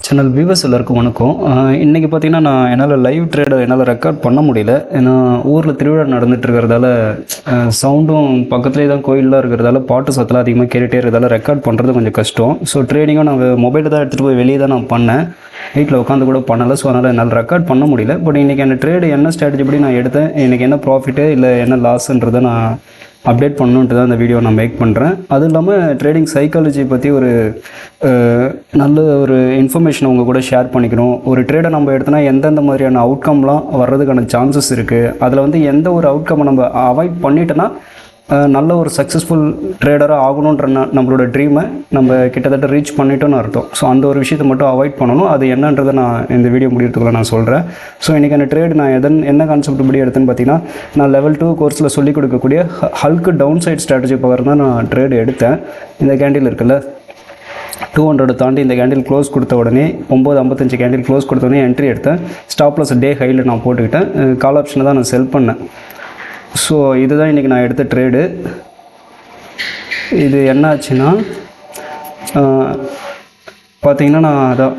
Channel viewers எல்லாருக்கும் வணக்கம். இன்றைக்கி பார்த்தீங்கன்னா நான் என்னால் லைவ் ட்ரேடை என்னால் ரெக்கார்ட் பண்ண முடியல. ஏன்னா ஊரில் திருவிழா நடந்துகிட்டு இருக்கிறதால சவுண்டும் பக்கத்துலேயே தான் கோயிலெலாம் இருக்கிறதால பாட்டு சத்தலாம் அதிகமாக கேட்டுகிட்டே இருக்கிறதால ரெக்கார்ட் பண்ணுறது கொஞ்சம் கஷ்டம். ஸோ ட்ரேடிங்கும் நான் மொபைலில் தான் எடுத்துகிட்டு போய் வெளியே தான் நான் பண்ணேன், வீட்டில் உட்காந்து கூட பண்ணலை. ஸோ அதனால் என்னால் ரெக்கார்ட் பண்ண முடியல. பட் இன்றைக்கி அந்த ட்ரேடு என்ன ஸ்ட்ராட்டஜி படி நான் எடுத்தேன், இன்றைக்கி என்ன ப்ராஃபிட்டு இல்லை என்ன லாஸ்ன்றதை நான் அப்டேட் பண்ணணுன்ட்டு தான் இந்த வீடியோ நான் மேக் பண்ணுறேன். அதுவும் இல்லாமல் ட்ரேடிங் சைக்காலஜி பற்றி ஒரு நல்ல ஒரு இன்ஃபர்மேஷன் உங்கள் கூட ஷேர் பண்ணிக்கணும். ஒரு ட்ரேடை நம்ம எடுத்தோன்னா எந்தெந்த மாதிரியான அவுட்கம்லாம் வர்றதுக்கான சான்சஸ் இருக்குது, அதில் வந்து எந்த ஒரு அவுட்கம்மை நம்ம அவாய்ட் பண்ணிட்டோன்னா நல்ல ஒரு சக்ஸஸ்ஃபுல் ட்ரேடராக ஆகணுன்ற நம்மளோட ட்ரீமை நம்ம கிட்டத்தட்ட ரீச் பண்ணிட்டோன்னு அர்த்தம். ஸோ அந்த ஒரு விஷயத்தை மட்டும் அவாய்ட் பண்ணணும். அது என்னன்றதை நான் இந்த வீடியோ முடியறதுக்குள்ள நான் சொல்கிறேன். ஸோ இன்றைக்கி அந்த ட்ரேடு நான் என்ன கான்செப்ட் படி எடுத்தேன்னு பார்த்தீங்கன்னா, நான் லெவல் 2 கோர்ஸில் சொல்லிக் கொடுக்கக்கூடிய ஹல்க்கு டவுன் சைட் ஸ்ட்ராட்டஜி பக்கம் தான் நான் ட்ரேடு எடுத்தேன். இந்த கேண்டில் இருக்குல்ல 200 தாண்டி இந்த கேண்டில் க்ளோஸ் கொடுத்த உடனே 9:55 கேண்டில் க்ளோஸ் கொடுத்த உடனே என்ட்ரி எடுத்தேன். ஸ்டாப் லாஸ் டே ஹையில் நான் போட்டுக்கிட்டேன். கால் ஆப்ஷனை தான் நான் செல் பண்ணேன். ஸோ இதுதான் இன்றைக்கி நான் எடுத்த ட்ரேடு. இது என்ன ஆச்சுன்னா பார்த்தீங்கன்னா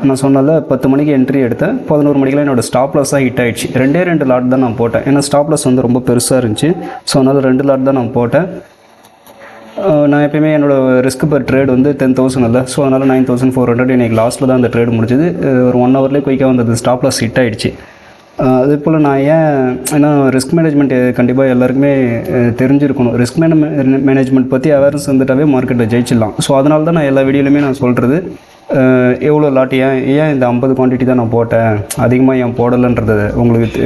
நான் சொன்னல 10 மணிக்கு என்ட்ரி எடுத்தேன். 11 மணிக்கெலாம் என்னோடய ஸ்டாப் லாஸ் தான் ஹிட் ஆகிடுச்சு. 2 லாட் தான் நான் போட்டேன். ஏன்னா ஸ்டாப் லாஸ் வந்து ரொம்ப பெருசாக இருந்துச்சு. ஸோ அதனால் 2 லாட் தான் நான் போட்டேன். நான் எப்பயுமே என்னோடய ரிஸ்க் பர் ட்ரேட் வந்து 10,000 இல்லை. ஸோ அதனால் 9,400 இன்றைக்கி லாஸ்ட்டில் தான் அந்த ட்ரேடு முடிஞ்சது. ஒரு 1 ஹவர்லேயே குயிக்காக வந்தது, ஸ்டாப் லாஸ் ஹிட் ஆகிடுச்சு. அதே போல் நான் ஏன்னா ரிஸ்க் மேனேஜ்மெண்ட் கண்டிப்பாக எல்லாருக்குமே தெரிஞ்சிருக்கணும். ரிஸ்க் மேனேஜ்மெண்ட் பற்றி அவேர்னஸ் வந்துட்டாவே மார்க்கெட்டில் ஜெயிச்சிடலாம். ஸோ அதனால தான் நான் எல்லா வீடியோலையுமே நான் சொல்கிறது, எவ்வளோ லாட் ஏன் இந்த 50 குவான்டிட்டி தான் நான் போட்டேன், அதிகமாக ஏன் போடலைன்றதை உங்களுக்கு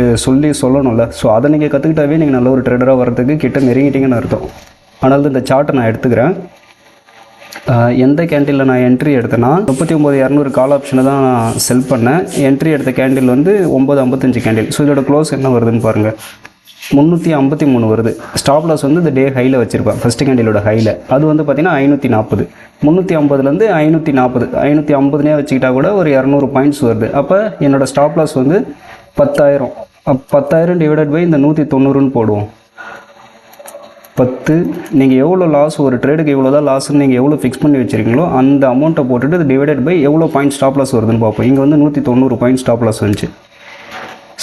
சொல்லணும்ல. ஸோ அதை நீங்கள் கற்றுக்கிட்டாவே நீங்கள் நல்ல ஒரு ட்ரேடராக வர்றதுக்கு கிட்ட நெருங்கிட்டீங்கன்னு அர்த்தம். அதனால தான் இந்த சார்ட்டை நான் எடுத்துக்கிறேன். எந்த கேண்டிலில் நான் என்ட்ரி எடுத்தேன்னா 39,200 கால் ஆப்ஷனை தான் நான் செல் பண்ணேன். என்ட்ரி எடுத்த கேண்டில் வந்து 9:55 கேண்டில். ஸோ இதோட க்ளோஸ் என்ன வருதுன்னு பாருங்கள், 353 வருது. ஸ்டாப் லாஸ் வந்து இந்த டே ஹையில் வச்சுருப்பேன், ஃபஸ்ட்டு கேண்டிலோட ஹையில். அது வந்து பார்த்திங்கன்னா 540. 350லேருந்து 540, 550னே வச்சுக்கிட்டா கூட ஒரு 200 பாயிண்ட்ஸ் வருது. அப்போ என்னோடய ஸ்டாப் லாஸ் வந்து 10,000. 10,000 டிவைடட் பை இந்த 190ன்னு போடுவோம். 10. நீங்கள் எவ்வளோ லாஸ், ஒரு ட்ரேடுக்கு இவ்வளோ தான் லாஸ்ன்னு நீங்கள் எவ்வளோ ஃபிக்ஸ் பண்ணி வச்சுருக்கீங்களோ அந்த அமௌண்ட்டை போட்டுட்டு இது டிவைடட் பை எவ்வளோ பாயிண்ட் ஸ்டாப் லாஸ் வருதுன்னு பார்ப்போம். இங்கே வந்து 190 பாயிண்ட் ஸ்டாப் லாஸ் வந்துச்சு.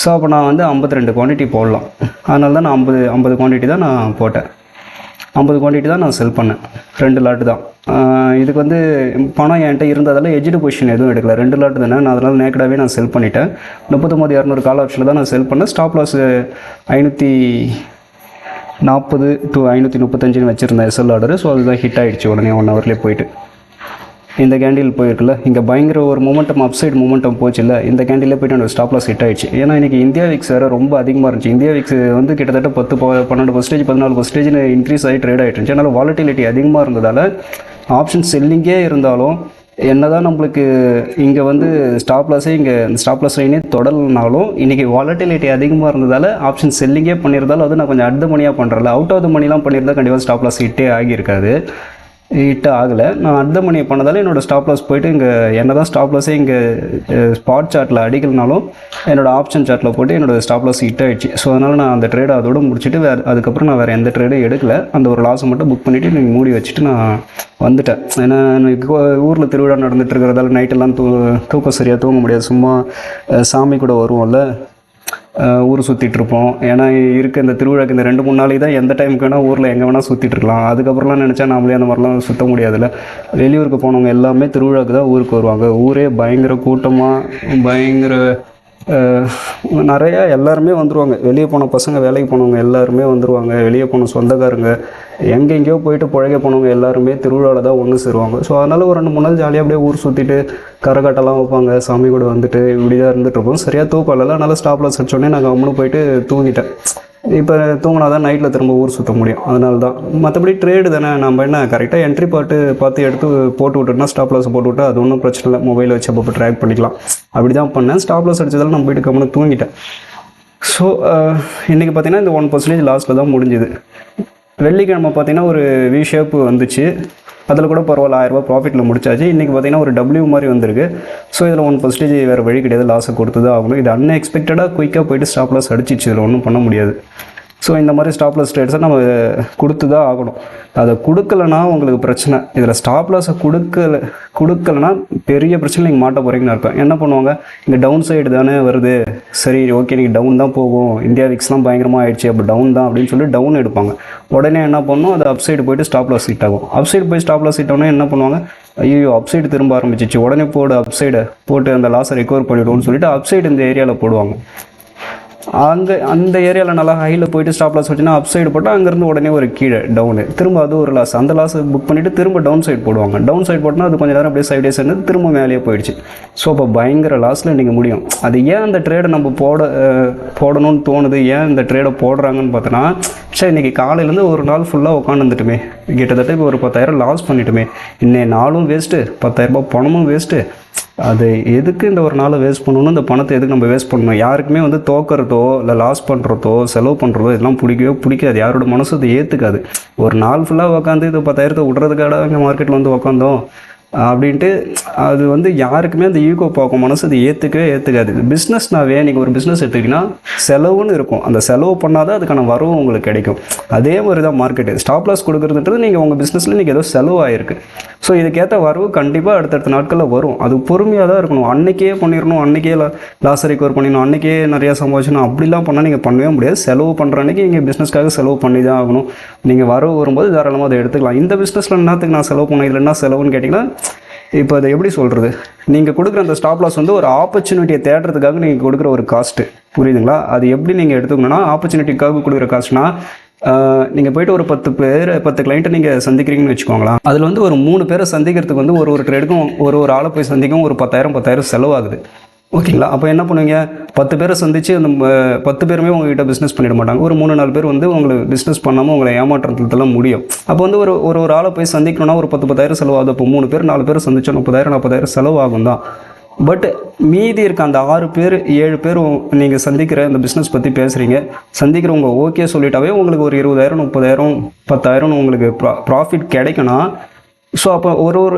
ஸோ அப்போ நான் வந்து 52 குவான்டிட்டி போடலாம். அதனால தான் நான் 50 குவான்டிட்டி தான் நான் போட்டேன். 50 குவான்டிட்டி தான் நான் செல் பண்ணேன். 2 லாட்டு தான். இதுக்கு வந்து பணம் என்கிட்ட இருந்ததால் எஜ்டு பொசிஷன் எதுவும் எடுக்கல. 2 லாட்டு தானே, நான் அதனால் நேக்கடாகவே நான் செல் பண்ணிட்டேன். 39,200 கால் ஆப்ஷனில் தான் நான் செல் பண்ணேன். ஸ்டாப் லாஸ் 540 to 535 வச்சுருந்தேன் எஸ்எல் ஆர்டரு. ஸோ அதுதான் ஹிட் ஆகிடுச்சு உடனே 1 ஹவர்லேயே போயிட்டு. இந்த கேண்டில் போயிருக்குல்ல, இங்கே பயங்கர ஒரு மூமெண்டம், அப்சைட் மூமெண்டம் போச்சு இல்லை, இந்த கேண்டிலே போய்ட்டு என்னோட ஸ்டாப் லாஸ் ஹிட் ஆகிடுச்சு. ஏன்னா இன்றைக்கி இந்தியா விக்ஸ் வேறு ரொம்ப அதிகமாக இருந்துச்சு. இந்தியா விக்ஸ் வந்து கிட்டத்தட்ட 12%, 14% இன்க்ரீஸ் ஆகி ட்ரேட் ஆகிட்டு இருந்துச்சு. அதனால் வாலட்டிலிட்டி அதிகமாக இருந்ததால் ஆப்ஷன் செல்லிங்கே இருந்தாலும் என்னதான் நம்மளுக்கு இங்கே வந்து ஸ்டாப் லாஸே இங்கே ஸ்டாப் லாஸ் லைனே தொடரலனாலும் இன்றைக்கி வாலட்டிலிட்டி அதிகமாக இருந்ததால் ஆப்ஷன் செல்லிங்கே பண்ணியிருந்தாலும் அது நான் கொஞ்சம் அடுத்த மணியாக பண்ணுறல. அவுட் ஆஃப் த மணிலாம் பண்ணியிருந்தால் கண்டிப்பாக ஸ்டாப் லாஸ் ஹிட்டே ஆகியிருக்காது. ஹிட்டு ஆகலை. நான் அடுத்த மணியை பண்ணதால் என்னோடய ஸ்டாப் லாஸ் போய்ட்டு இங்கே என்ன தான் ஸ்டாப் லாஸே இங்கே ஸ்பாட் சார்ட்டில் அடிக்கலனாலும் என்னோடய ஆப்ஷன் சார்ட்டில் போட்டு என்னோடய ஸ்டாப் லாஸ் ஹிட் ஆகிடுச்சு. ஸோ அதனால் நான் அந்த ட்ரேடை அதோடு முடிச்சுட்டு அதுக்கப்புறம் நான் வேறு எந்த ட்ரேடும் எடுக்கல. அந்த ஒரு லாஸை மட்டும் புக் பண்ணிவிட்டு நீங்கள் மூடி வச்சுட்டு நான் வந்துட்டேன். ஏன்னா ஊரில் திருவிழா நடந்துகிட்டு இருக்கிறதால நைட்டெல்லாம் தூக்கம் சரியாக தூங்க முடியாது. சும்மா சாமி கூட வருவோம்ல, ஊர் சுற்றிட்டுருப்போம். ஏன்னா இந்த திருவிழாக்கு இந்த 2-3 நாளைக்கு தான் எந்த டைமுக்கு வேணால் ஊரில் எங்கே வேணால் சுற்றிட்டுருக்கலாம். அதுக்கப்புறம்லாம் நினச்சா நாமளே அந்த மாதிரிலாம் சுற்ற முடியாதுல்ல. வெளியூருக்கு போனவங்க எல்லாமே திருவிழாக்கு தான் ஊருக்கு வருவாங்க. ஊரே பயங்கர கூட்டமாக, பயங்கர நிறையா எல்லாருமே வந்துடுவாங்க. வெளியே போன பசங்க, வேலைக்கு போனவங்க எல்லாருமே வந்துடுவாங்க. வெளியே போன சொந்தக்காரங்க, எங்கெங்கேயோ போயிட்டு புழைக்க போனவங்க எல்லாருமே திருவிழாவில் தான் ஒன்று சேருவாங்க. ஸோ அதனால் ஒரு 2-3 நாள் ஜாலியாக அப்படியே ஊர் சுற்றிட்டு கரகாட்டெல்லாம் வைப்பாங்க, சாமி கூட வந்துட்டு இப்படி தான் இருந்துகிட்ருப்போம். சரியாக தூக்கம் இல்லை. அதனால் ஸ்டாப் லாஸ் அடிச்சோடனே நாங்கள் கம்முன்னு போயிட்டு தூங்கிட்டேன். இப்போ தூங்கினா தான் நைட்டில் திரும்ப ஊர் சுற்ற முடியும். அதனால தான். மற்றபடி ட்ரேடு தானே, நம்ம என்ன கரெக்டாக என்ட்ரி பார்த்து எடுத்து போட்டு விட்டோம்னா ஸ்டாப் லாஸ் போட்டு விட்டா அது ஒன்றும் பிரச்சனை இல்லை. மொபைலில் வச்சு அப்போ ட்ராக் பண்ணிக்கலாம். அப்படி தான் பண்ணேன். ஸ்டாப் லாஸ் அடிச்சதால் நம்ம போய்ட்டு கம்முன்னு தூங்கிட்டேன். ஸோ இன்றைக்கி பார்த்திங்கன்னா இந்த 1% லாஸில் தான் முடிஞ்சுது. வெள்ளிக்கிழமை பார்த்திங்கன்னா ஒரு வி ஷேப் வந்துச்சு. அதில் கூட பரவாயில்ல, 1000 ரூபா ப்ராஃபிட்டில் முடிச்சாச்சு. இன்றைக்கி பார்த்திங்கன்னா ஒரு டபிள்யூ மாதிரி வந்திருக்கு. ஸோ இதில் 1% வேறு வழி கிடையாது, லாஸை கொடுத்து தான் ஆகணும். இது அன்எக்ஸ்பெக்டடாக குயிக்காக போய்ட்டு ஸ்டாப் லாஸ் அடிச்சிச்சு. இதில் ஒன்றும் பண்ண முடியாது. ஸோ இந்த மாதிரி ஸ்டாப் லாஸ் ட்ரேட்ஸை நம்ம கொடுத்து தான் ஆகணும். அதை கொடுக்கலனா உங்களுக்கு பிரச்சனை. இதில் ஸ்டாப் லாஸை கொடுக்கலனா பெரிய பிரச்சனை நீங்கள் மாட்ட போகிறீங்கன்னு அர்த்தம். என்ன பண்ணுவாங்க, இங்கே டவுன் சைடு தானே வருது, சரி ஓகே நீங்கள் டவுன் தான் போகும், இந்தியா விக்ஸ்லாம் பயங்கரமாக ஆயிடுச்சு, அப்போ டவுன் தான் அப்படின்னு சொல்லி டவுன் எடுப்பாங்க. உடனே என்ன பண்ணணும், அது அப் சைடு போய்ட்டு ஸ்டாப் லாஸ் ஹிட் ஆகும். அப் சைடு போய் ஸ்டாப் லாஸ் ஹிட் ஆகுனா என்ன பண்ணுவாங்க, ஐயோ அப் சைடு திரும்ப ஆரம்பிச்சிச்சு, உடனே போடு அப் சைடை போட்டு அந்த லாஸை ரெக்கவர் பண்ணிவிடுவோம்னு சொல்லிட்டு அப் சைடு இந்த ஏரியாவில் போடுவாங்க. அந்த ஏரியாவில் நல்லா ஹையில் போயிட்டு ஸ்டாப் லாஸ் வச்சுன்னா அப் சைடு போட்டால் அங்கேருந்து உடனே ஒரு கீழே டவுனு, திரும்ப அது ஒரு லாஸ், அந்த லாஸை புக் பண்ணிவிட்டு திரும்ப டவுன் சைடு போடுவாங்க. டவுன் சைடு போட்டோன்னா அது கொஞ்சம் நேரம் அப்படியே சைடே சேர்ந்து திரும்ப மேலேயே போயிடுச்சு. ஸோ அப்போ பயங்கர லாஸில் நீங்கள் முடியும். அது ஏன் அந்த ட்ரேடை நம்ம போடணும்னு தோணுது, ஏன் இந்த ட்ரேடை போடுறாங்கன்னு பார்த்தோன்னா, சரி இன்றைக்கி காலையிலேருந்து ஒரு நாள் ஃபுல்லாக உட்காந்துட்டுமே, கிட்டத்தட்ட இப்போ ஒரு 10,000 லாஸ் பண்ணிட்டுமே, இன்னைக்கு நாளும் வேஸ்ட்டு, 10,000 பணமும் வேஸ்ட்டு, அது எதுக்கு இந்த ஒரு நாளை வேஸ்ட் பண்ணணும், இந்த பணத்தை எதுக்கு நம்ம வேஸ்ட் பண்ணணும். யாருக்குமே வந்து தோக்கிறதோ இல்லை லாஸ் பண்ணுறதோ செலவு பண்ணுறதோ இதெல்லாம் பிடிக்காது. யாரோட மனசு அதை ஏற்றுக்காது. ஒரு நாள் ஃபுல்லாக உட்காந்து இது 10,000 விட்றதுக்காக இங்கே மார்க்கெட்டில் வந்து உட்காந்தோம் அப்படின்ட்டு அது வந்து யாருக்குமே அந்த ஈகோ பார்க்கும் மனசு அது ஏற்றுக்காது. பிஸ்னஸ்னாவே நீங்கள் ஒரு பிஸ்னஸ் எடுத்துக்கிட்டிங்கன்னா செலவுன்னு இருக்கும், அந்த செலவு பண்ணாதான் அதுக்கான வரவு உங்களுக்கு கிடைக்கும். அதே மாதிரி தான் மார்க்கெட்டு. ஸ்டாப் லாஸ் கொடுக்குறதுன்றது நீங்கள் உங்கள் பிஸ்னஸில் நீங்கள் ஏதோ செலவாகிருக்கு, ஸோ இதுக்கேற்ற வரவு கண்டிப்பாக அடுத்தடுத்த நாட்களில் வரும். அது பொறுமையாக தான் இருக்கணும். அன்றைக்கே பண்ணிடணும், அன்றைக்கே லாஸ் ரெக்கவர் பண்ணிடணும், அன்றைக்கே நிறையா சம்பாதிச்சணும் அப்படிலாம் பண்ணால் நீங்கள் பண்ணவே முடியாது. செலவு பண்ணுற அன்றைக்கி நீங்கள் பிஸ்னஸ்க்காக செலவு பண்ணி தான் ஆகணும். நீங்கள் வரவு வரும்போது தாராளமாக அதை எடுத்துக்கலாம். இந்த பிஸ்னஸில் என்னத்துக்கு நான் செலவு பண்ண, இல்லைன்னா செலவுன்னு கேட்டிங்கன்னா, இப்போ அதை எப்படி சொல்கிறது, நீங்கள் கொடுக்குற அந்த ஸ்டாப் லாஸ் வந்து ஒரு ஆப்பர்ச்சுனிட்டியை தேடுறதுக்காக நீங்கள் கொடுக்குற ஒரு காஸ்ட்டு, புரியுதுங்களா? அது எப்படி நீங்கள் எடுத்துக்கணும்னா, ஆப்பர்ச்சுனிட்டிக்காக கொடுக்குற காஸ்ட்னா, நீங்கள் போய்ட்டு ஒரு 10 கிளைண்ட்டை நீங்கள் சந்திக்கிறீங்கன்னு வச்சுக்கோங்களேன். அதில் வந்து ஒரு 3 பேரை சந்திக்கிறதுக்கு வந்து ஒரு ட்ரேடுக்கும் ஒரு ஆளை போய் சந்திக்கவும் ஒரு 10,000 செலவாகுது. ஓகேங்களா? அப்போ என்ன பண்ணுவீங்க, 10 பேரை சந்தித்து அந்த 10 பேருமே உங்கள்கிட்ட பிஸ்னஸ் பண்ணிட மாட்டாங்க. ஒரு 3-4 பேர் வந்து உங்களுக்கு பிஸ்னஸ் பண்ணாமல் உங்களை ஏமாற்றத்துலாம் முடியும். அப்போ வந்து ஒரு ஆளை போய் சந்திக்கணும்னா ஒரு 10,000 செலவாகுது. அப்போ 3 பேர் 4 பேர் சந்திச்சா 30,000-40,000 செலவாகும் தான். பட் மீதி இருக்க அந்த 6 பேர் 7 பேர் நீங்கள் சந்திக்கிற இந்த பிஸ்னஸ் பற்றி பேசுகிறீங்க, சந்திக்கிறவங்க ஓகே சொல்லிட்டாவே உங்களுக்கு ஒரு 20,000-30,000 10,000 உங்களுக்கு ப்ராஃபிட் கிடைக்கும்னா, ஸோ அப்போ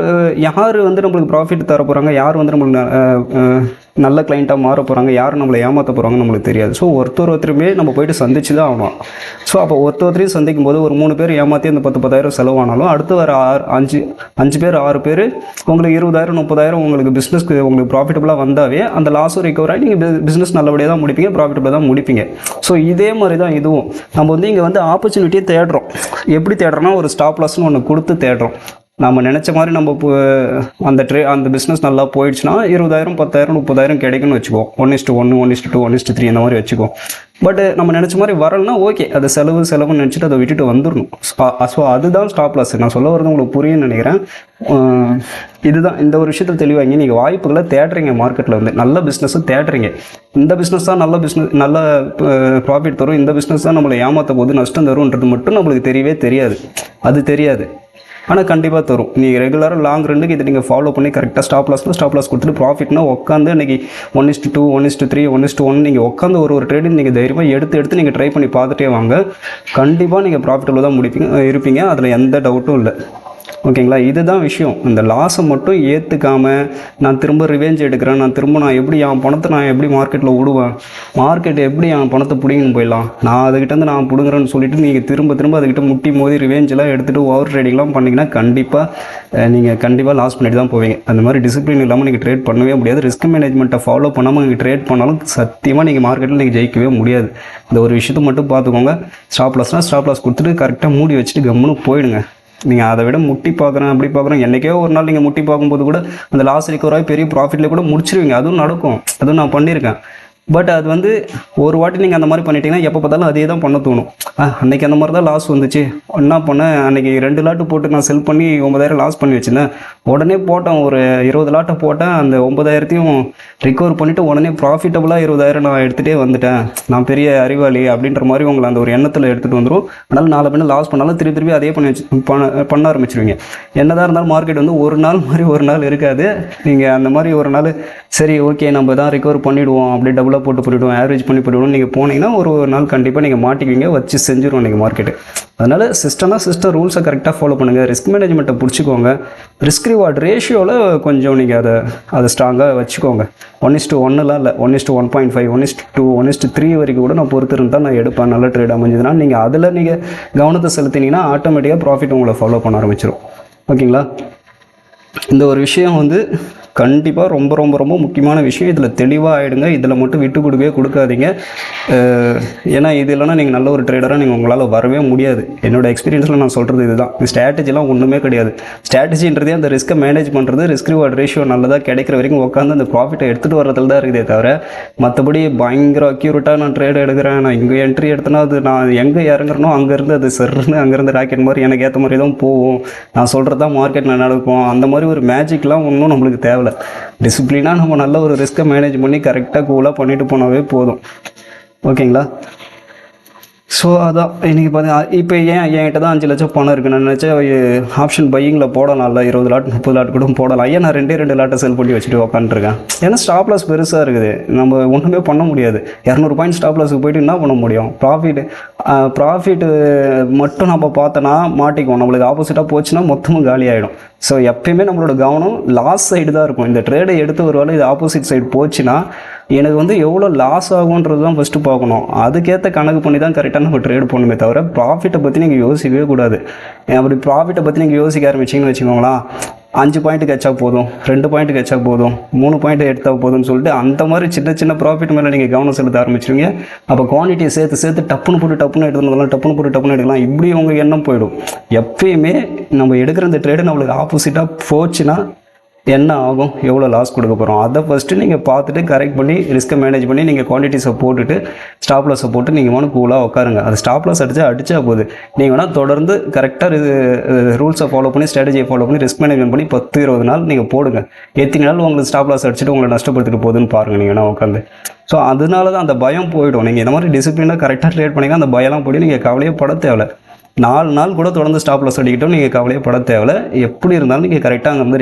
யார் வந்து நம்மளுக்கு ப்ராஃபிட் தர போகிறாங்க, யார் வந்து நம்மளுக்கு நல்ல கிளைண்ட்டாக மாற போகிறாங்க, யார் நம்மளை ஏமாற்ற போகிறாங்கன்னு நம்மளுக்கு தெரியாது. ஸோ ஒருத்தருமே நம்ம போய்ட்டு சந்திச்சு தான் ஆகணும். ஸோ அப்போ ஒருத்தரையும் சந்திக்கும் போது ஒரு 3 பேர் ஏமாற்றி அந்த 10,000 செலவானாலும் அடுத்து வர 5 பேர் 6 பேர் உங்களுக்கு 20,000-30,000 உங்களுக்கு பிஸ்னஸ்க்கு உங்களுக்கு ப்ராஃபிட்டபுளாக வந்தாவே அந்த லாஸும் ரிகவர் ஆகி நீங்கள் பிஸ்னஸ் நல்லபடியாக தான் முடிப்பீங்க, ப்ராஃபிட்டபுளாக தான் முடிப்பீங்க. ஸோ இதே மாதிரி தான் இதுவும். நம்ம வந்து இங்கே வந்து ஆப்பர்ச்சுனிட்டியை தேடுறோம். எப்படி தேடுறோன்னா, ஒரு ஸ்டாப் லாஸ்ன்னு ஒன்று கொடுத்து தேடுறோம். நம்ம நினச்ச மாதிரி நம்ம அந்த பிஸ்னஸ் நல்லா போயிடுச்சுன்னா 20,000 10,000 30,000 கிடைக்குன்னு வச்சுக்கோம். 1:1 1:2 1:3 இந்த மாதிரி வச்சுக்கோம். பட் நம்ம நினச்ச மாதிரி வரலன்னா ஓகே, அது செலவுன்னு நினச்சிட்டு அதை விட்டுட்டு வந்துடணும். ஸோ அதுதான் ஸ்டாப் லாஸ். நான் சொல்ல வரது உங்களுக்கு புரியும்னு நினைக்கிறேன். இதுதான் இந்த ஒரு விஷயத்தில் தெளிவாங்க. நீங்கள் வாய்ப்புகளை தேடுறீங்க, மார்க்கெட்டில் வந்து நல்ல பிஸ்னஸும் தேடுறீங்க. இந்த பிஸ்னஸ் தான் நல்ல ப்ராஃபிட் தரும், இந்த பிஸ்னஸ் தான் நம்மளை ஏமாற்ற போது நஷ்டம் தரும்ன்றது மட்டும் நம்மளுக்கு தெரியாது. அது தெரியாது, ஆனால் கண்டிப்பாக தரும். நீங்கள் ரெகுலராக லாங் ரன்னுக்கு இதை நீங்கள் ஃபாலோ பண்ணி கரெக்டாக ஸ்டாப் லாஸ் கொடுத்துட்டு ப்ராஃபிட்னா உட்காந்து இன்றைக்கி 1:2 1:3 1:1 நீங்கள் உட்காந்து ஒரு ட்ரேடிங் நீங்கள் தைரியமாக எடுத்து நீங்கள் ட்ரை பண்ணி பார்த்துட்டே வாங்க. கண்டிப்பாக நீங்கள் ப்ராஃபிட்டபுள் தான் இருப்பீங்க, அதில் எந்த டவுட்டும் இல்லை. ஓகேங்களா? இதுதான் விஷயம். இந்த லாஸை மட்டும் ஏற்றுக்காமல் நான் திரும்ப ரிவெஞ்ச் எடுக்கிறேன், நான் எப்படி என் பணத்தை நான் எப்படி மார்க்கெட்டில் விடுவேன், மார்க்கெட் எப்படி என் பணத்தை பிடிங்கன்னு போயிடலாம், நான் அதுக்கிட்டேருந்து நான் பிடுங்குறேன்னு சொல்லிட்டு நீங்கள் திரும்ப அதுக்கிட்ட முட்டி மோதி ரிவெஞ்செலாம் எடுத்துகிட்டு ஓவர் ட்ரேடிங்லாம் பண்ணிங்கன்னா கண்டிப்பாக லாஸ் பண்ணிட்டு தான் போவீங்க. அந்த மாதிரி டிசிப்ளின் இல்லாமல் நீங்கள் ட்ரேட் பண்ணவே முடியாது. ரிஸ்க் மேனேஜ்மெண்ட்டை ஃபாலோ பண்ணாமல் நீங்கள் ட்ரேட் பண்ணாலும் சத்தியமாக நீங்கள் மார்க்கெட்டில் நீங்கள் ஜெயிக்கவே முடியாது. இந்த ஒரு விஷயத்தை மட்டும் பார்த்துக்கோங்க. ஸ்டாப் லாஸ் கொடுத்துட்டு கரெக்டாக மூடி வச்சுட்டு கம்முன்னு போயிடுங்க. நீங்கள் அதை விட முட்டி பார்க்குறேன் அப்படி பார்க்குறேன், என்றைக்கோ ஒரு நாள் நீங்கள் முட்டி பார்க்கும்போது கூட அந்த லாஸ் ரிகவர் ஆகி பெரிய ப்ராஃபிட்டில் கூட முடிச்சிருவீங்க. அதுவும் நடக்கும், அதுவும் நான் பண்ணியிருக்கேன். பட் அது வந்து ஒரு வாட்டி நீங்கள் அந்த மாதிரி பண்ணிட்டீங்கன்னா எப்போ பார்த்தாலும் அதே தான் பண்ண தோணும். அன்றைக்கி அந்த மாதிரி தான் லாஸ் வந்துச்சு, என்ன பண்ணேன், அன்றைக்கி 2 லாட்டு போட்டு நான் செல் பண்ணி 9,000 லாஸ் பண்ணி வச்சுருந்தேன். உடனே போட்டேன், ஒரு 20 லாட்டை போட்டேன், அந்த 9,000 ரிகவர் பண்ணிவிட்டு உடனே ப்ராஃபிட்டபுளாக 20,000 நான் எடுத்துகிட்டே வந்துட்டேன், நான் பெரிய அறிவாளி அப்படின்ற மாதிரி உங்களை அந்த ஒரு எண்ணத்தில் எடுத்துகிட்டு வந்துடும். அதனால் 4 பேர் லாஸ் பண்ணாலும் திருப்பி அதே பண்ண ஆரம்பிச்சிருவீங்க. என்னதான் இருந்தாலும் மார்க்கெட் வந்து ஒரு நாள் மாதிரி ஒரு நாள் இருக்காது. நீங்கள் அந்த மாதிரி ஒரு நாள் சரி ஓகே நம்ம தான் ரிகவர் பண்ணிவிடுவோம் அப்படி டபுள் ஃபுல்லாக போட்டு போட்டுவிடும், ஆவரேஜ் பண்ணி போட்டுவிடும். நீங்கள் போனீங்கன்னா ஒரு நாள் கண்டிப்பாக நீங்கள் மாட்டிக்குவீங்க, வச்சு செஞ்சுருவோம் நீங்கள் மார்க்கெட்டு. அதனால் சிஸ்டம் ரூல்ஸை கரெக்டாக ஃபாலோ பண்ணுங்கள். ரிஸ்க் மேனேஜ்மெண்ட்டை பிடிச்சிக்கோங்க. ரிஸ்க் ரிவார்ட் ரேஷியோவில் கொஞ்சம் நீங்கள் அதை ஸ்ட்ராங்காக வச்சுக்கோங்க. 1:1 இல்லை, 1:1.5, 1:2, 1:3 வரைக்கும் கூட நான் பொறுத்து இருந்தால் நான் எடுப்பேன். நல்ல ட்ரேட் அமைஞ்சதுன்னா நீங்கள் அதில் நீங்கள் கவனத்தை செலுத்தினீங்கன்னா ஆட்டோமேட்டிக்காக ப்ராஃபிட் உங்களை ஃபாலோ பண்ண ஆரம்பிச்சிடும். ஓகேங்களா? இந்த ஒரு விஷயம் கண்டிப்பாக ரொம்ப ரொம்ப ரொம்ப முக்கியமான விஷயம். இதில் தெளிவாக ஆகிடுங்க. இதில் மட்டும் விட்டு கொடுக்காதீங்க. ஏன்னா இது இல்லைனா நீங்கள் நல்ல ஒரு ட்ரேடராக நீங்கள் உங்களால் வரவே முடியாது. என்னோடய எக்ஸ்பீரியன்ஸில் நான் சொல்கிறது இதுதான். ஸ்ட்ராட்டஜிலாம் ஒன்றுமே கிடையாது. ஸ்ட்ராட்டஜின்றதே அந்த ரிஸ்க்கை மேனேஜ் பண்ணுறது, ரிஸ்க் ரிவார்ட் ரேஷியோ நல்லதாக கிடைக்கிற வரைக்கும் உட்காந்து அந்த ப்ராஃபிட்டை எடுத்துகிட்டு வரதில் தான் இருக்குதே தவிர, மற்றபடி பயங்கர அக்யூரேட்டாக நான் ட்ரேட் எடுக்கிறேன், நான் இங்கே என்ட்ரி எடுத்தேன்னா அது நான் எங்கே இறங்குறனோ அங்கேருந்து அது சர்ன்னு அங்கேருந்து ராக்கெட் மாதிரி எனக்கு ஏற்ற மாதிரி தான் போகும், நான் சொல்கிறது தான் மார்க்கெட்டில் நடக்கும். அந்த மாதிரி ஒரு மேஜிக்லாம் ஒன்றும் நம்மளுக்கு தேவை. டிசிப்ளினாக நம்ம நல்ல ஒரு ரிஸ்க்கை மேனேஜ் பண்ணி கரெக்டாக கூலாக பண்ணிட்டு போனாவே போதும். ஓகேங்களா? ஸோ அதான் இன்றைக்கி பார்த்தீங்கன்னா இப்போ என்கிட்ட தான் 5 லட்சம் பணம் இருக்குது. நான் நினச்சா ஆப்ஷன் பையிங்கில் போடலாம்ல, 20 லாட் 30 லாட் கூட போடலாம். நான் 2 லாட்டை செல் பண்ணி வச்சுட்டு உட்காந்துருக்கேன். ஏன்னா ஸ்டாப் லாஸ் பெருசாக இருக்குது, நம்ம ஒன்றுமே பண்ண முடியாது. 200 பாயிண்ட் ஸ்டாப் லாஸுக்கு போய்ட்டு என்ன பண்ண முடியும்? ப்ராஃபிட்டு மட்டும் நம்ம பார்த்தோன்னா மாட்டிக்குவோம். நம்மளுக்கு ஆப்போசிட்டாக போச்சுன்னா மொத்தமும் காலி ஆகிடும். ஸோ எப்பயுமே நம்மளோட கவனம் லாஸ் சைடு தான் இருக்கும். இந்த ட்ரேடை எடுத்து ஒரு வேளை இது ஆப்போசிட் சைடு போச்சுன்னா எனக்கு எவ்வளோ லாஸ் ஆகுன்றது தான் ஃபஸ்ட்டு பார்க்கணும். அதுக்கேற்ற கணக்கு பண்ணி தான் கரெக்டாக நம்ம ட்ரேட் பண்ணணுமே தவிர ப்ராஃபிட்டை பற்றி நீங்கள் யோசிக்கவே கூடாது. அப்படி ப்ராஃபிட்டை பற்றி நீங்கள் யோசிக்க ஆரம்பிச்சிங்கன்னு வச்சுக்கோங்களேன், 5 பாயிண்ட் கச்சா போதும், 2 பாயிண்ட் கச்சா போதும், 3 பாயிண்ட் எடுத்தால் போதும்னு சொல்லிட்டு அந்த மாதிரி சின்ன ப்ராஃபிட் மேலே நீங்கள் கவனம் செலுத்த ஆரம்பிச்சிருவீங்க. அப்போ குவான்டிட்டியை சேர்த்து டப்புன்னு போட்டு எடுத்துக்கலாம், டப்புன்னு போட்டு எடுக்கலாம். இப்படி உங்கள் எண்ணம் போயிடும். எப்பயுமே நம்ம எடுக்கிற இந்த ட்ரேடு நம்மளுக்கு ஆப்போசிட்டாக போச்சுன்னா என்ன ஆகும், எவ்வளோ லாஸ் கொடுக்க போகிறோம், அதை ஃபஸ்ட்டு நீங்கள் பார்த்துட்டு கரெக்ட் பண்ணி ரிஸ்க்கை மேனேஜ் பண்ணி நீங்கள் குவான்டிட்டிஸை போட்டுட்டு ஸ்டாப் லாஸை போட்டு நீங்கள் வேணும் கூலாக உட்காருங்க. அது ஸ்டாப் லாஸ் அடித்தா போகுது. நீங்கள் வேணால் தொடர்ந்து கரெக்டாக ரூல்ஸை ஃபாலோ பண்ணி ஸ்ட்ராட்டஜியை ஃபாலோ பண்ணி ரிஸ்க் மேனேஜ்மெண்ட் பண்ணி 10-20 நாள் நீங்கள் போடுங்க. எத்தனை நாள் உங்களுக்கு ஸ்டாப் லாஸ் அடிச்சுட்டு உங்களை நஷ்டப்படுத்திட்டு போகுதுன்னு பாருங்கள் நீங்கள் வேணால் உட்காந்து. ஸோ அதனால தான் அந்த பயம் போயிடும். நீங்கள் இந்த மாதிரி டிசிப்ளினாக கரெக்டாக ட்ரேட் பண்ணிங்கன்னா அந்த பயம்லாம் போய்ட்டு நீங்கள் கவலையே பட தேவை. 4 நாள் கூட தொடர்ந்து ஸ்டாப் லாஸ் அடிக்கிட்டோம், நீங்கள் கவலையே பட தேவை. எப்படி இருந்தாலும் நீங்கள் கரெக்டாக அங்கே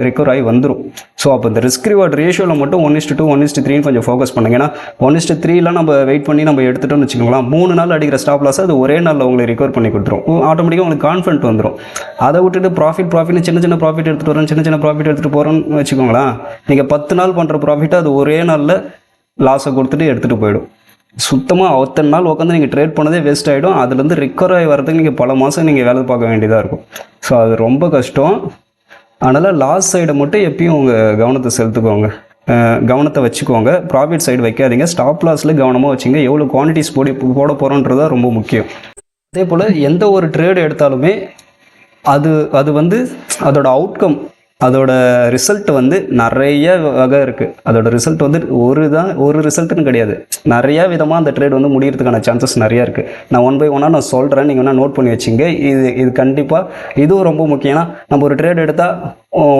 ரிகவர் ஆகி வந்துடும். ஸோ அப்போ இந்த ரிஸ்க் ரிவார்ட் ரேஷியோவில் மட்டும் 1:2, 1:3 கொஞ்சம் ஃபோக்கஸ் பண்ணுங்க. ஏன்னா 1:3 நம்ம வெயிட் பண்ணி நம்ம எடுத்துட்டோம்னு வச்சுக்கோங்களேன், 3 நாள் அடிக்கிற ஸ்டாப் லாஸ் அது ஒரே நாளில் உங்களுக்கு ரிகவர் பண்ணி கொடுத்துரும். ஆட்டோமேட்டிக்காக உங்களுக்கு கான்ஃபிடென்ட் வந்துடும். அதை விட்டுட்டு ப்ராஃபிட்னு சின்ன ப்ராஃபிட் எடுத்துகிட்டு வரேன், சின்ன ப்ராஃபிட் எடுத்துகிட்டு போகிறோன்னு வச்சுக்கோங்களேன், நீங்கள் 10 நாள் பண்ணுற ப்ராஃபிட்டை அது ஒரே நாளில் லாஸை கொடுத்துட்டு எடுத்துகிட்டு போயிடும். சுத்தமாக அத்தனை நாள் உட்காந்து நீங்கள் ட்ரேட் பண்ணதே வேஸ்ட் ஆகிடும். அதுலேருந்து ரிக்கவர் ஆகி வரதுக்கு நீங்கள் பல மாதம் நீங்கள் வேலை பார்க்க வேண்டியதாக இருக்கும். ஸோ அது ரொம்ப கஷ்டம். அதனால் லாஸ் சைடை மட்டும் எப்பயும் உங்கள் கவனத்தை செலுத்துக்கோங்க, கவனத்தை வச்சுக்கோங்க. ப்ராஃபிட் சைடு வைக்காதீங்க. ஸ்டாப் லாஸில் கவனமாக வச்சுங்க. எவ்வளோ குவான்டிட்டிஸ் போட போகிறோன்றது தான் ரொம்ப முக்கியம். அதே போல் எந்த ஒரு ட்ரேடு எடுத்தாலுமே அது அதோட அவுட்கம், அதோட ரிசல்ட் நிறைய வகை இருக்குது. அதோட ரிசல்ட் ஒரு ரிசல்ட்டுன்னு கிடையாது, நிறையா விதமாக அந்த ட்ரேட் முடியறதுக்கான சான்சஸ் நிறையா இருக்குது. நான் 1 by 1 நான் சொல்கிறேன், நீங்கள் வேணால் நோட் பண்ணி வச்சுங்க. இது கண்டிப்பாக இதுவும் ரொம்ப முக்கியம். ஏன்னா நம்ம ஒரு ட்ரேட் எடுத்தால்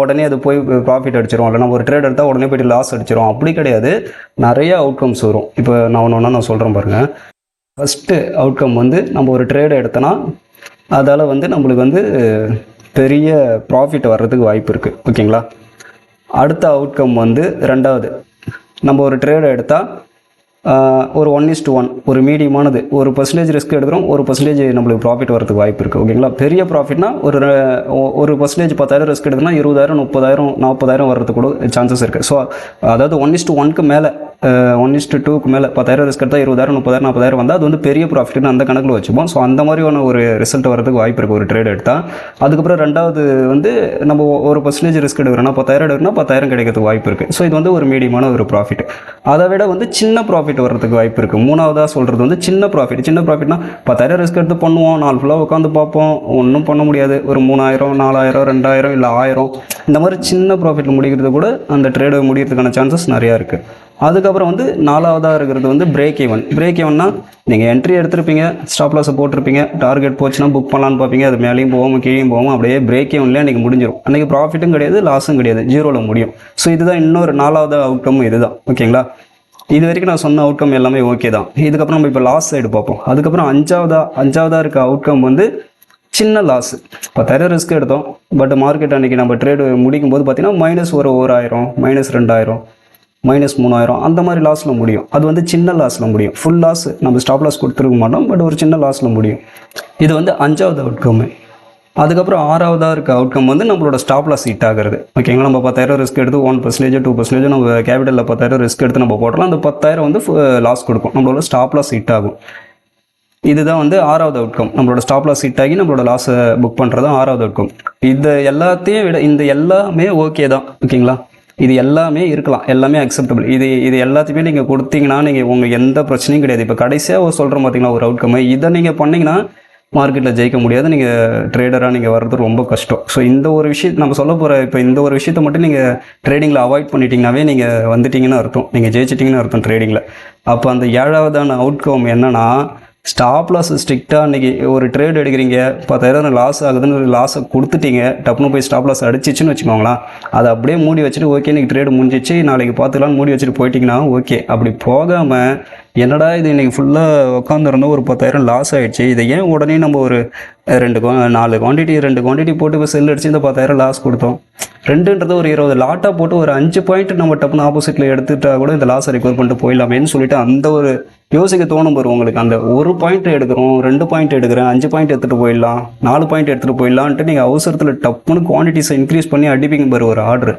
உடனே அது போய் ப்ராஃபிட் அடிச்சிடும், இல்லை நம்ம ஒரு ட்ரேட் எடுத்தால் உடனே போய்ட்டு லாஸ் அடிச்சிடும், அப்படி கிடையாது. நிறைய அவுட்கம்ஸ் வரும். இப்போ நான் ஒன்று நான் சொல்கிறேன் பாருங்கள். ஃபஸ்ட்டு அவுட்கம் நம்ம ஒரு ட்ரேட் எடுத்தோன்னா அதால் நம்மளுக்கு பெரிய ப்ராஃபிட் வர்றதுக்கு வாய்ப்பு இருக்குது. ஓகேங்களா? அடுத்த அவுட்கம் ரெண்டாவது, நம்ம ஒரு ட்ரேடை எடுத்தால் ஒரு 1:1 ஒரு மீடியமானது, 1% ரிஸ்க் எடுக்கிறோம், 1% நம்மளுக்கு ப்ராஃபிட் வரதுக்கு வாய்ப்பு இருக்குது. ஓகேங்களா? பெரிய ப்ராஃபிட்னா ஒரு 1% 10,000 ரிஸ்க் எடுத்தோம்னா 20,000, 30,000, 40,000 வர்றதுக்கு கூட சான்சஸ் இருக்குது. ஸோ அதாவது 1:1க்கு மேலே 1:2க்கு மேலே 10,000 ரிஸ்க் எடுத்தால் 20,000, 30,000, 40,000 வந்தால் அது பெரிய ப்ராஃபிட்னு அந்த கணக்கில் வச்சுப்போம். ஸோ அந்த மாதிரியான ஒரு ரிசல்ட் வரதுக்கு வாய்ப்பு இருக்குது ஒரு ட்ரேட் எடுத்தால். அதுக்கப்புறம் ரெண்டாவது நம்ம 1% ரிஸ்க் எடுக்கிறோம்னா 10,000 எடுக்கிறோம்னா 10,000 கிடைக்கிறதுக்கு வாய்ப்பு இருக்குது. ஸோ இது ஒரு மீடியமான ஒரு ப்ராஃபிட். அதை விட சின்ன ப்ராஃபிட் வர்றதுக்கு வாய்ப்பு இருக்குது. மூணாவதாக சொல்கிறது சின்ன ப்ராஃபிட்னா 10,000 ரிஸ்க் எடுத்து பண்ணுவோம், நாள் ஃபுல்லாக உட்காந்து பார்ப்போம், ஒன்றும் பண்ண முடியாது. ஒரு 3,000, 4,000, 2,000 இல்லை 1,000 இந்த மாதிரி சின்ன ப்ராஃபிட்டில் முடிக்கிறது கூட அந்த ட்ரேடு முடிகிறதுக்கான சான்சஸ் நிறையா இருக்குது. அதுக்கப்புறம் நாலாவதாக இருக்கிறது பிரேக் ஈவன்னா நீங்கள் என்ட்ரி எடுத்திருப்பீங்க, ஸ்டாப் லாஸை போட்டிருப்பீங்க, டார்கெட் போச்சுன்னா புக் பண்ணலான்னு பார்ப்பீங்க, அது மேலேயும் போவோம் கீழேயும் போவோம், அப்படியே பிரேக் ஈவன்லேயே அன்றைக்கி முடிஞ்சிடும். அன்றைக்கி ப்ராஃபிட்டும் கிடையாது, லாஸும் கிடையாது, 0ல் முடியும். ஸோ இதுதான் இன்னொரு 4வது அவுட்கம். இதுதான். ஓகேங்களா? இது வரைக்கும் நான் சொன்ன அவுட்கம் எல்லாமே ஓகே தான். இதுக்கப்புறம் நம்ம இப்போ லாஸ் சைடு பார்ப்போம். அதுக்கப்புறம் அஞ்சாவதாக இருக்க அவுட்கம் சின்ன லாஸ். 10,000 ரிஸ்க் எடுத்தோம், பட் மார்க்கெட் அன்றைக்கி நம்ம ட்ரேடு முடிக்கும் போது பார்த்தீங்கன்னா -1,000, -2,000, -3000 அந்த மாதிரி லாஸில் முடியும். அது வந்து சின்ன லாஸில் முடியும். ஃபுல் லாஸ் நம்ம ஸ்டாப் லாஸ் கொடுத்துருக்க மாட்டோம், பட் ஒரு சின்ன லாஸில் முடியும். இது வந்து 5வது அவுட்கம். அதுக்கப்புறம் 6வதாக இருக்க அவுட்கம் வந்து நம்மளோட ஸ்டாப் லாஸ் ஹிட் ஆகிறது. ஓகேங்களா, நம்ம 10,000 ரிஸ்க் எடுத்து 1% 2% நம்ம கேபிட்டலில் 10,000 ரிஸ்க் எடுத்து நம்ம போடலாம். அந்த 10,000 வந்து லாஸ் கொடுக்கும், நம்மளோட ஸ்டாப் லாஸ் ஹிட் ஆகும். இதுதான் வந்து 6வது அவுட்கம். நம்மளோட ஸ்டாப் லாஸ் ஹிட் ஆகி நம்மளோட லாஸை புக் பண்ணுறது தான் 6வது அவுட்கம். இது எல்லாத்தையும் விட இந்த எல்லாமே ஓகே தான். ஓகேங்களா, இது எல்லாமே இருக்கலாம், எல்லாமே அக்செப்டபிள். இது எல்லாத்தையுமே நீங்கள் கொடுத்தீங்கன்னா நீங்கள் உங்களுக்கு எந்த பிரச்சனையும் கிடையாது. இப்போ கடைசியாக சொல்கிறோம் பார்த்தீங்களா ஒரு அவுட்கம், இதை நீங்கள் பண்ணிங்கன்னா மார்க்கெட்டில் ஜெயிக்க முடியாது. நீங்கள் ட்ரேடராக நீங்கள் வர்றது ரொம்ப கஷ்டம். ஸோ இந்த ஒரு விஷயம் நம்ம சொல்ல போகிற இப்போ இந்த ஒரு விஷயத்தை மட்டும் நீங்கள் ட்ரேடிங்கில் அவாய்ட் பண்ணிட்டீங்கன்னாவே நீங்கள் வந்துட்டீங்கன்னு அர்த்தம், நீங்கள் ஜெயிச்சிட்டிங்கன்னு அர்த்தம் ட்ரேடிங்கில். அப்போ அந்த 7வதான அவுட்கம் என்னென்னா, ஸ்டாப் லாஸ் ஸ்ட்ரிக்டாக அன்றைக்கி ஒரு ட்ரேட் எடுக்கிறீங்க, 10,000 லாஸ் ஆகுதுன்னு லாஸை கொடுத்துட்டீங்க, டப்புன்னு போய் ஸ்டாப் லாஸ் அடிச்சிச்சுன்னு வச்சுக்கோங்களேன், அதை அப்படியே மூடி வச்சுட்டு ஓகே இன்றைக்கி ட்ரேடு முடிஞ்சிச்சு நாளைக்கு பார்த்துக்கலான்னு மூடி வச்சுட்டு போயிட்டீங்கன்னா ஓகே. அப்படி போகாமல் என்னடா இது இன்றைக்கி ஃபுல்லாக உட்காந்துருந்தோம் ஒரு 10,000 லாஸ் ஆகிடுச்சு, இதை ஏன் உடனே நம்ம ஒரு 2 குவான்டிட்டி போட்டு இப்போ செல் அடிச்சு இந்த 10,000 லாஸ் கொடுத்தோம், 2ன்றது ஒரு 20 லாட்டாக போட்டு ஒரு 5 பாயிண்ட் நம்ம டப்புன்னு ஆப்போசிட்டில் எடுத்துட்டா கூட இந்த லாஸை ரெக்கவர் பண்ணிட்டு போயிடலாமேன்னு சொல்லிட்டு அந்த ஒரு யோசிக்க தோணும் வரும் உங்களுக்கு. அந்த 1 பாயிண்ட் எடுக்கிறோம், 2 பாயிண்ட் எடுக்கிறேன், 5 பாயிண்ட் எடுத்துகிட்டு போயிடலாம், 4 பாயிண்ட் எடுத்துகிட்டு போயிடலான்ட்டு நீங்கள் அவசரத்தில் டப்புன்னு குவான்டிட்டிஸை இன்க்ரீஸ் பண்ணி அடிப்பீங்க பாரு ஒரு ஆர்டர்.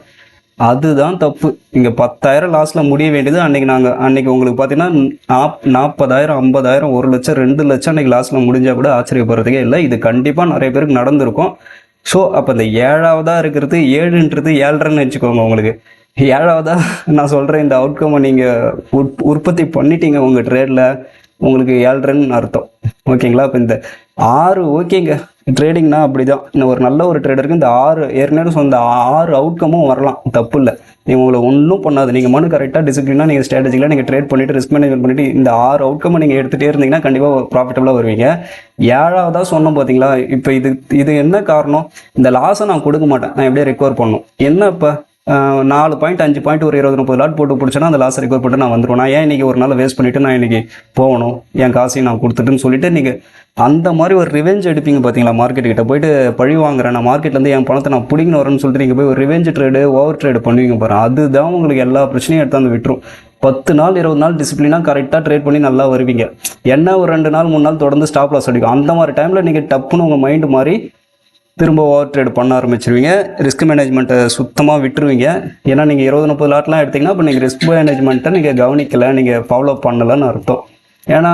அதுதான் தப்பு. இங்கே 10,000 லாஸில் முடிய வேண்டியது அன்றைக்கி உங்களுக்கு பார்த்தீங்கன்னா 40,000 50,000 1 லட்சம் 2 லட்சம் அன்றைக்கி லாஸில் முடிஞ்சால் கூட ஆச்சரியப்படுறதுக்கே இல்லை. இது கண்டிப்பாக நிறைய பேருக்கு நடந்திருக்கும். ஸோ அப்போ இந்த 7வதாக இருக்கிறது 7ன்றது 7.5ன்னு வச்சுக்கோங்க. உங்களுக்கு 7வதாக நான் சொல்கிறேன், இந்த அவுட்கம்மை நீங்கள் உற்பத்தி பண்ணிட்டீங்க உங்கள் ட்ரேடில், உங்களுக்கு 7.5ன்னு அர்த்தம். ஓகேங்களா, இப்போ இந்த 6 ஓகேங்க, ட்ரேடிங்னா அப்படி தான். இன்னும் ஒரு நல்ல ஒரு ட்ரேடருக்கு இந்த 6 ஏற்கனவே சொன்ன 6 அவுட்கமும் வரலாம், தப்பு இல்லை. நீங்கள் உங்களை ஒன்றும் பண்ணாது, நீங்கள் மனு கரெக்டாக டிசிப்ளினாக நீங்கள் ஸ்ட்ராட்டஜிக்கலாக நீங்கள் ட்ரேட் பண்ணிவிட்டு ரிஸ்க் மேனேஜ்மெண்ட் பண்ணிவிட்டு இந்த 6 அவுட்கம்மை நீங்கள் எடுத்துகிட்டே இருந்தீங்கன்னா கண்டிப்பாக ப்ராஃபிட்டபுளாக வருவீங்க. 7வதாக சொன்னோம் பார்த்தீங்களா, இப்போ இது என்ன காரணம், இந்த லாஸை நான் கொடுக்க மாட்டேன், நான் எப்படியே ரெக்கவர் பண்ணணும். என்ன இப்போ 4 பாயிண்ட் 5 பாயிண்ட் ஒரு 20-30 லாட் போட்டு பிடிச்சேன்னா அந்த லாஸை ரெக்கவர் பண்ணிட்டு நான் வந்துடுவேன். நான் ஏன் இன்றைக்கி ஒரு நாள் வேஸ்ட் பண்ணிவிட்டு நான் இன்றைக்கி போகணும், என் காசையும் நான் கொடுத்துட்டுன்னு சொல்லிட்டு நீங்கள் அந்த மாதிரி ஒரு ரிவெஞ்ச் எடுப்பீங்க பார்த்தீங்களா. மார்க்கெட்டுக்கிட்ட போயிட்டு பழி வாங்குறேன், நான் மார்க்கெட்லேருந்து என் பணத்தை நான் பிடிங்கன்னு வரேன்னு சொல்லிட்டு நீங்கள் போய் ஒரு ரிவெஞ்ச் ட்ரேடு ஓவர் ட்ரேடு பண்ணுவீங்க பாருங்கள். அதுதான் உங்களுக்கு எல்லா பிரச்சனையும் எடுத்தாந்து விட்டுரும். 10 நாள் 20 நாள் டிசிப்ளினாக கரெக்டாக ட்ரேட் பண்ணி நல்லா வருவீங்க. என்ன ஒரு 2 நாள் 3 நாள் தொடர்ந்து ஸ்டாப் லாஸ் அடிக்கும். அந்த மாதிரி டைமில் நீங்கள் டப்புன்னு உங்கள் மைண்டு மாதிரி திரும்ப ஓவர் ட்ரேட் பண்ண ஆரம்பிச்சிருவீங்க. ரிஸ்க் மேனேஜ்மெண்ட்டை சுத்தமாக விட்டுருவீங்க. ஏன்னா நீங்கள் 20-30 லாட்லாம் எடுத்திங்கன்னா இப்போ நீங்கள் ரிஸ்க் மேனேஜ்மெண்ட்டை நீங்கள் கவனிக்கலை, நீங்கள் ஃபாலோ பண்ணலைன்னு அர்த்தம். ஏன்னா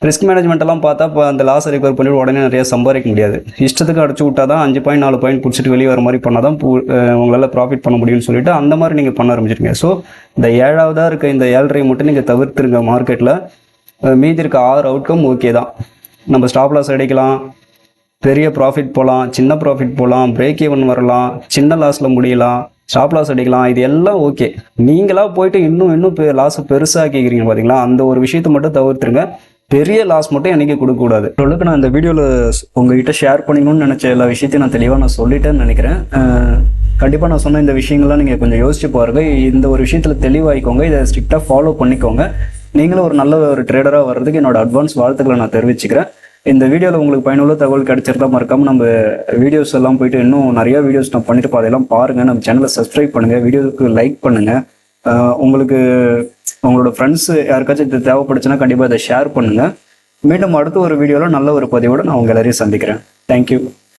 ரிஸ்க் மேனேஜ்மெண்ட்டெல்லாம் பார்த்தா இப்போ அந்த லாஸை ரெக்கவர் பண்ணிவிட்டு உடனே நிறைய சம்பாதிக்க முடியாது. இஷ்டத்துக்கு அடிச்சு விட்டால் தான் 5 பாயிண்ட் 4 பாயிண்ட் பிடிச்சிட்டு வெளியே வர மாதிரி பண்ணால் தான் உங்களால் ப்ராஃபிட் பண்ண முடியும்னு சொல்லிட்டு அந்த மாதிரி நீங்கள் பண்ண ஆரம்பிச்சிருங்க. ஸோ இந்த 7வதாக இருக்க இந்த 7.5 மட்டும் நீங்கள் தவிர்த்துருங்க மார்க்கெட்டில். மீதி இருக்க 6 அவுட்கம் ஓகே தான். நம்ம ஸ்டாப் லாஸ் அடிக்கலாம், பெரிய ப்ராஃபிட் போகலாம், சின்ன ப்ராஃபிட் போகலாம், பிரேக் ஈவன் வரலாம், சின்ன லாஸில் முடியலாம், ஸ்டாப் லாஸ் அடிக்கலாம், இது எல்லாம் ஓகே. நீங்களாக போயிட்டு இன்னும் லாஸை பெருசாக கேட்குறீங்க பார்த்தீங்களா, அந்த ஒரு விஷயத்தை மட்டும் தவிர்த்துருங்க. பெரிய லாஸ் மட்டும் என்றைக்கு கொடுக்கக்கூடாது. ஓரளவுக்கு நான் இந்த வீடியோவில் உங்கள்கிட்ட ஷேர் பண்ணிக்கணும்னு நினச்ச எல்லா விஷயத்தையும் நான் தெளிவாக நான் சொல்லிட்டேன்னு நினைக்கிறேன். கண்டிப்பாக நான் சொன்ன இந்த விஷயங்கள்லாம் நீங்கள் கொஞ்சம் யோசிச்சு பாருங்கள். இந்த ஒரு விஷயத்தில் தெளிவாகிக்கோங்க, இதை ஸ்ட்ரிக்டாக ஃபாலோ பண்ணிக்கோங்க. நீங்களும் ஒரு நல்ல ஒரு ட்ரேடராக வர்றதுக்கு என்னோட அட்வான்ஸ் வாழ்த்துக்களை நான் தெரிவிச்சுக்கிறேன். இந்த வீடியோவில் உங்களுக்கு பயனுள்ள தகவல் கிடைச்சிருந்தா மறக்காமல் நம்ம வீடியோஸ் எல்லாம் போயிட்டு இன்னும் நிறையா வீடியோஸ் நான் பண்ணிட்டு அதெல்லாம் பாருங்கள். நம்ம சேனலை சப்ஸ்கிரைப் பண்ணுங்கள், வீடியோவுக்கு லைக் பண்ணுங்கள். உங்களுக்கு உங்களோட ஃப்ரெண்ட்ஸ் யாருக்காச்சும் இது தேவைப்படுச்சுன்னா கண்டிப்பாக இதை ஷேர் பண்ணுங்கள். மீண்டும் அடுத்த ஒரு வீடியோவில் நல்ல ஒரு பதிவோடு நான் உங்கள் எல்லாரையும் சந்திக்கிறேன். தேங்க்யூ.